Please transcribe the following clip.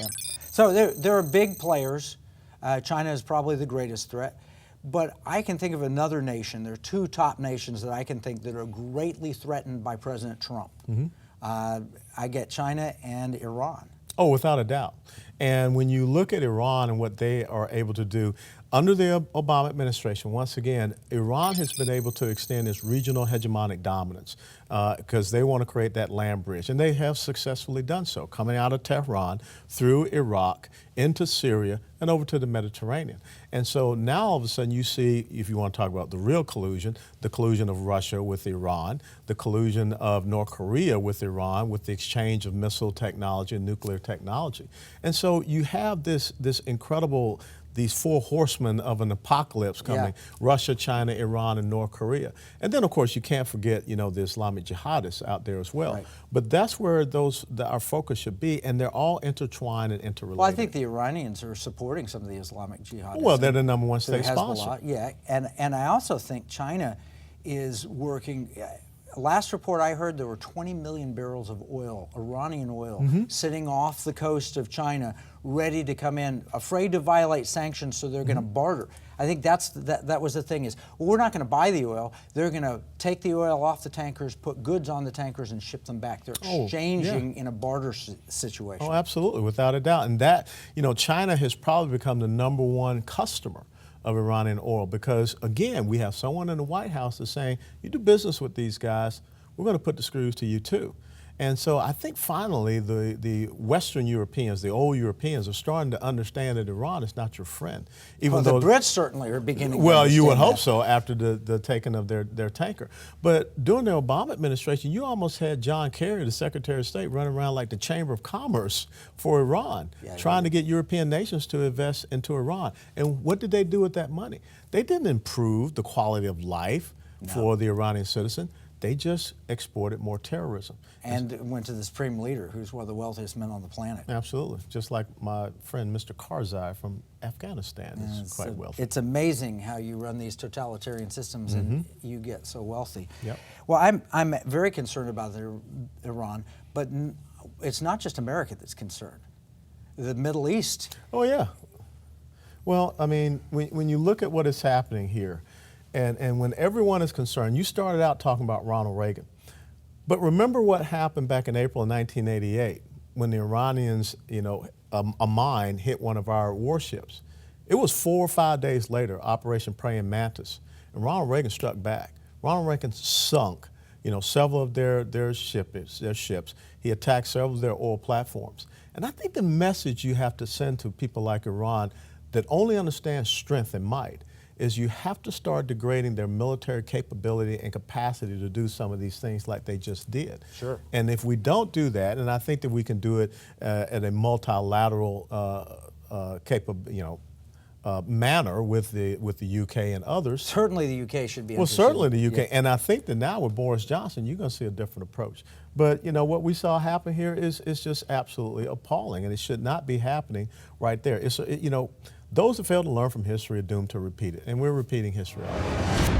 Yeah. So there are big players. China is probably the greatest threat. But I can think of another nation. There are two top nations that I can think that are greatly threatened by President Trump. I get China and Iran. Oh, without a doubt. And when you look at Iran and what they are able to do, under the Obama administration, once again, Iran has been able to extend its regional hegemonic dominance because they want to create that land bridge. And they have successfully done so, coming out of Tehran, through Iraq, into Syria, and over to the Mediterranean. And so now all of a sudden you see, if you want to talk about the real collusion, the collusion of Russia with Iran, the collusion of North Korea with Iran, with the exchange of missile technology and nuclear technology. And so you have this incredible, these four horsemen of an apocalypse coming, Russia, China, Iran, and North Korea. And then, of course, you can't forget, the Islamic jihadists out there as well. Right. But that's where our focus should be, and they're all intertwined and interrelated. Well, I think the Iranians are supporting some of the Islamic jihadists. Well, they're the number one state sponsor. Hezbollah, yeah, and I also think China is working. Last report I heard, there were 20 million barrels of oil, Iranian oil, sitting off the coast of China, ready to come in, afraid to violate sanctions, so they're going to barter. I think that was the thing is, well, we're not going to buy the oil. They're going to take the oil off the tankers, put goods on the tankers, and ship them back. They're exchanging in a barter situation. Oh, absolutely, without a doubt. And that, China has probably become the number one customer of Iranian oil because, again, we have someone in the White House that's saying, you do business with these guys, we're going to put the screws to you too. And so I think finally the Western Europeans, the old Europeans, are starting to understand that Iran is not your friend. Even though the Brits certainly are beginning to Well, you would understand hope so after the taking of their tanker. But during the Obama administration, you almost had John Kerry, the Secretary of State, running around like the Chamber of Commerce for Iran, trying to get European nations to invest into Iran. And what did they do with that money? They didn't improve the quality of life for the Iranian citizen. They just exported more terrorism. And went to the supreme leader, who's one of the wealthiest men on the planet. Absolutely. Just like my friend, Mr. Karzai from Afghanistan is quite wealthy. It's amazing how you run these totalitarian systems and you get so wealthy. Yep. Well, I'm very concerned about Iran, but it's not just America that's concerned. The Middle East. Oh, yeah. Well, I mean, when you look at what is happening here, and when everyone is concerned, you started out talking about Ronald Reagan. But remember what happened back in April of 1988 when the Iranians, a mine hit one of our warships. It was 4 or 5 days later, Operation Praying Mantis, and Ronald Reagan struck back. Ronald Reagan sunk, several of their ships. He attacked several of their oil platforms. And I think the message you have to send to people like Iran that only understand strength and might is you have to start degrading their military capability and capacity to do some of these things like they just did. Sure. And if we don't do that, and I think that we can do it at a multilateral manner with the UK and others. Certainly the UK should be interested. Well, certainly the UK. And I think that now with Boris Johnson, you're going to see a different approach. But, what we saw happen here is just absolutely appalling, and it should not be happening right there. Those that fail to learn from history are doomed to repeat it, and we're repeating history already.